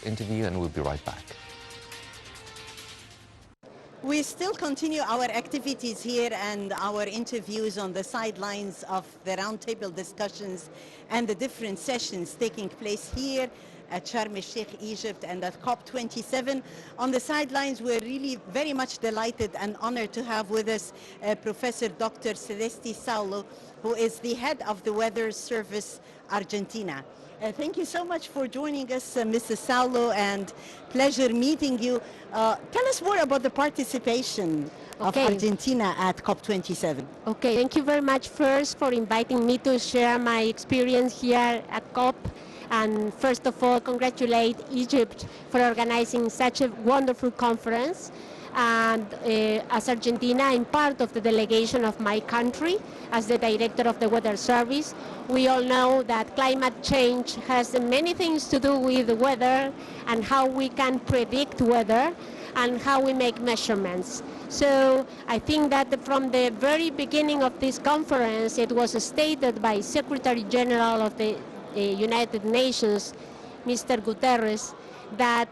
this interview, and we'll be right back. We still continue our activities here and our interviews on the sidelines of the roundtable discussions and the different sessions taking place here at Sharm el-Sheikh, Egypt, and at COP27. On the sidelines, we're really very much delighted and honored to have with us Professor Dr. Celeste Saluo, who is the head of the Weather Service Argentina. Thank you so much for joining us, Mrs. Saluo, and pleasure meeting you. Tell us more about the participation of Argentina at COP27. Okay, thank you very much first for inviting me to share my experience here at COP. And first of all, congratulate Egypt for organizing such a wonderful conference. And as Argentina, I'm part of the delegation of my country as the director of the Weather Service. We all know that climate change has many things to do with the weather and how we can predict weather and how we make measurements. So I think that from the very beginning of this conference, it was stated by Secretary General of the United Nations, Mr. Guterres, that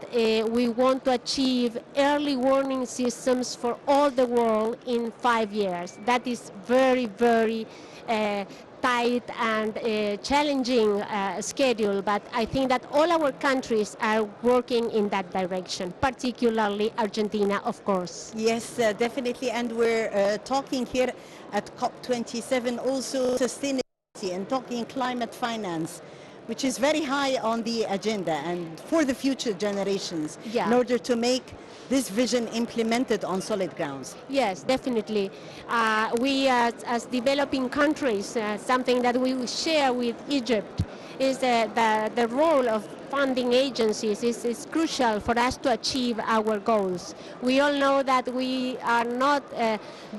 we want to achieve early warning systems for all the world in 5 years. That is very, very tight and challenging schedule, but I think that all our countries are working in that direction, particularly Argentina, of course. Yes, definitely, and we're talking here at COP27 also sustainability and talking climate finance, which is very high on the agenda and for the future generations, in order to make this vision implemented on solid grounds. Yes, definitely. We as developing countries, something that we share with Egypt is the role of funding agencies is crucial for us to achieve our goals. We all know that we are not,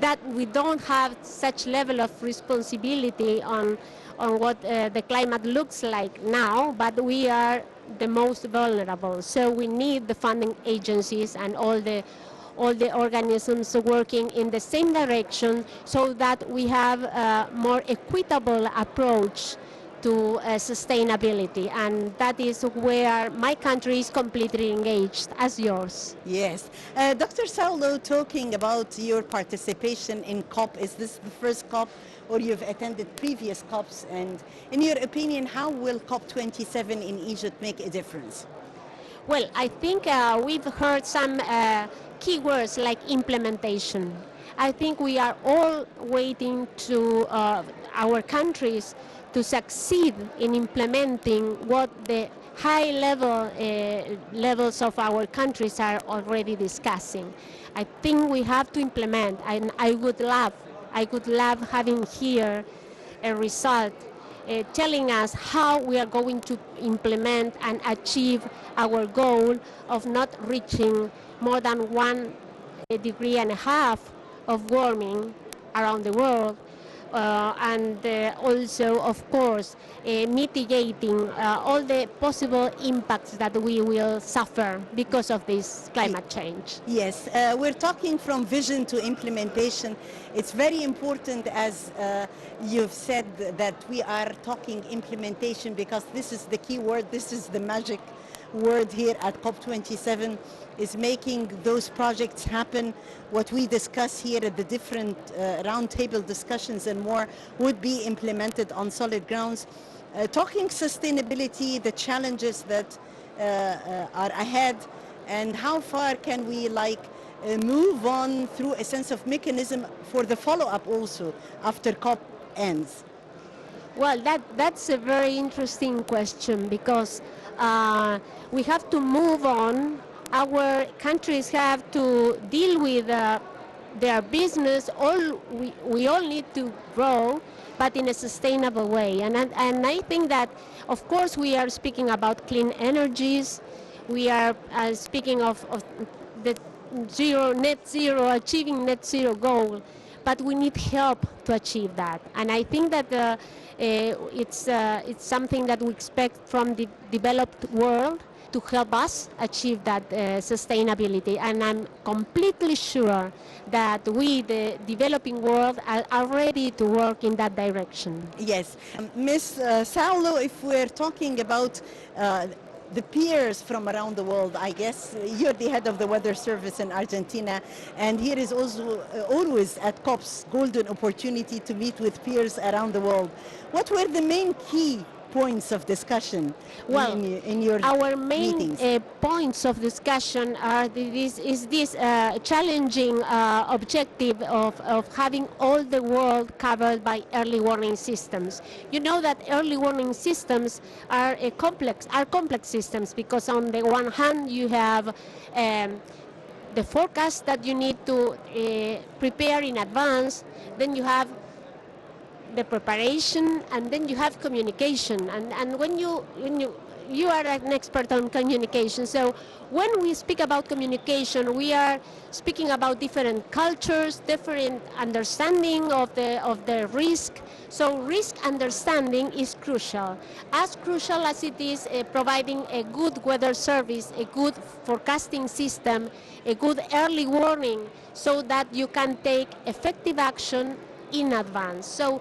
that we don't have such level of responsibility on what the climate looks like now, but we are the most vulnerable. So we need the funding agencies and all the organisms working in the same direction so that we have a more equitable approach to sustainability, and that is where my country is completely engaged, as yours. Yes. Dr. Saluo, talking about your participation in COP, is this the first COP or you've attended previous COPs? And in your opinion, how will COP27 in Egypt make a difference? Well, I think we've heard some key words like implementation. I think we are all waiting to our countries to succeed in implementing what the high levels of our countries are already discussing. I think we have to implement, and I would love having here a result telling us how we are going to implement and achieve our goal of not reaching more than 1.5 degrees of warming around the world. And also, of course, mitigating all the possible impacts that we will suffer because of this climate change. Yes, we're talking from vision to implementation. It's very important, as you've said, that we are talking implementation, because this is the key word, this is the magic word here at COP27, is making those projects happen. What we discuss here at the different roundtable discussions and more would be implemented on solid grounds. Talking sustainability, the challenges that are ahead, and how far can we move on through a sense of mechanism for the follow-up also after COP ends? Well, that's a very interesting question, because we have to move on. Our countries have to deal with their business. We all need to grow, but in a sustainable way. And I think that, of course, we are speaking about clean energies. We are speaking of the net zero, achieving net zero goal. But we need help to achieve that. And I think that it's something that we expect from the developed world to help us achieve that sustainability. And I'm completely sure that we, the developing world, are ready to work in that direction. Yes. Ms. Saluo, if we're talking about the peers from around the world. I guess you're the head of the weather service in Argentina, and here is also always at COPs golden opportunity to meet with peers around the world. What were the main key points of discussion Well, in your our main meetings? points of discussion are this challenging objective of having all the world covered by early warning systems. You know that early warning systems are complex systems, because on the one hand you have the forecast that you need to prepare in advance, then you have the preparation, and then you have communication. And when you are an expert on communication, so when we speak about communication, we are speaking about different cultures, different understanding of the risk. So risk understanding is crucial as it is providing a good weather service, a good forecasting system, a good early warning, so that you can take effective action in advance. So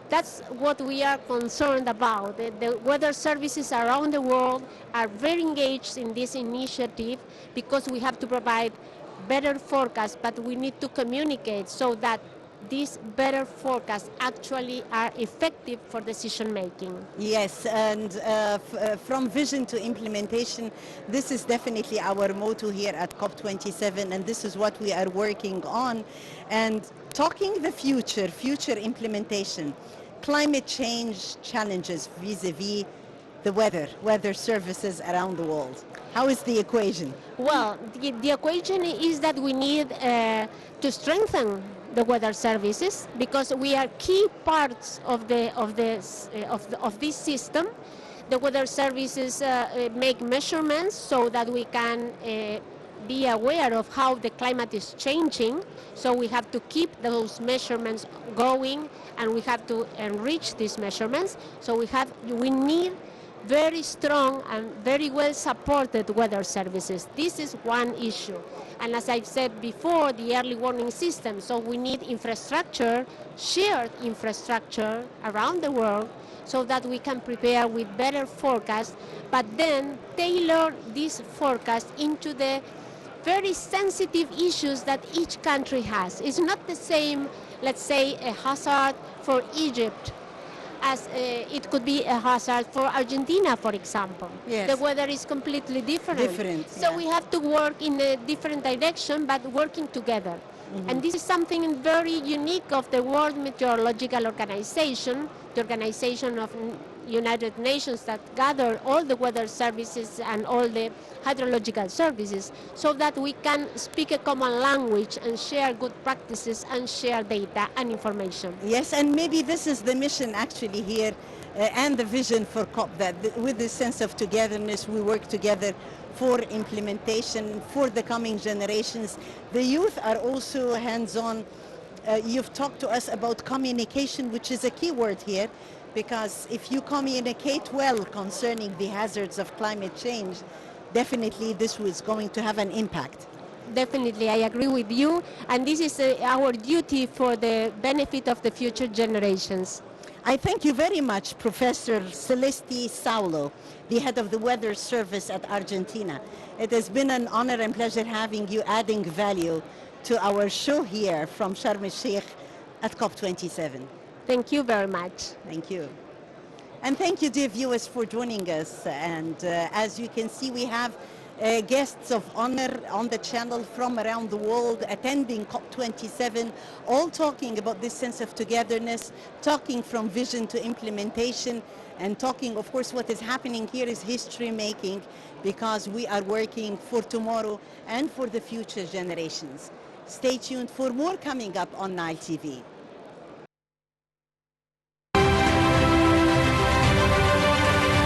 that's what we are concerned about. The weather services around the world are very engaged in this initiative, because we have to provide better forecasts, but we need to communicate so that these better forecasts actually are effective for decision making. Yes, and from vision to implementation, this is definitely our motto here at COP27, and this is what we are working on. And talking the future implementation, climate change challenges vis-a-vis the weather services around the world. How is the equation? Well, the equation is that we need to strengthen the weather services, because we are key parts of this system. The weather services make measurements so that we can be aware of how the climate is changing. So we have to keep those measurements going, and we have to enrich these measurements. So we need very strong and very well supported weather services. This is one issue. And as I've said before, the early warning system. So we need infrastructure, shared infrastructure around the world, so that we can prepare with better forecasts, but then tailor this forecast into the very sensitive issues that each country has. It's not the same, let's say, a hazard for Egypt as it could be a hazard for Argentina, for example. Yes. The weather is completely different. So yeah. we have to work in a different direction, but working together. And this is something very unique of the World Meteorological Organization, the organization of United Nations that gather all the weather services and all the hydrological services, so that we can speak a common language and share good practices and share data and information. Yes, and maybe this is the mission actually here and the vision for COP, that with this sense of togetherness, we work together for implementation for the coming generations. The youth are also hands-on. You've talked to us about communication, which is a key word here, because if you communicate well concerning the hazards of climate change, definitely this was going to have an impact. Definitely, I agree with you, and this is our duty for the benefit of the future generations. I thank you very much, Professor Celeste Saluo, the head of the Weather Service at Argentina. It has been an honor and pleasure having you, adding value to our show here from Sharm el-Sheikh at COP27. Thank you very much. Thank you. And thank you, dear viewers, for joining us. And as you can see, we have guests of honor on the channel from around the world attending COP27, all talking about this sense of togetherness, talking from vision to implementation, and talking, of course, what is happening here is history making, because we are working for tomorrow and for the future generations. Stay tuned for more coming up on Nile TV.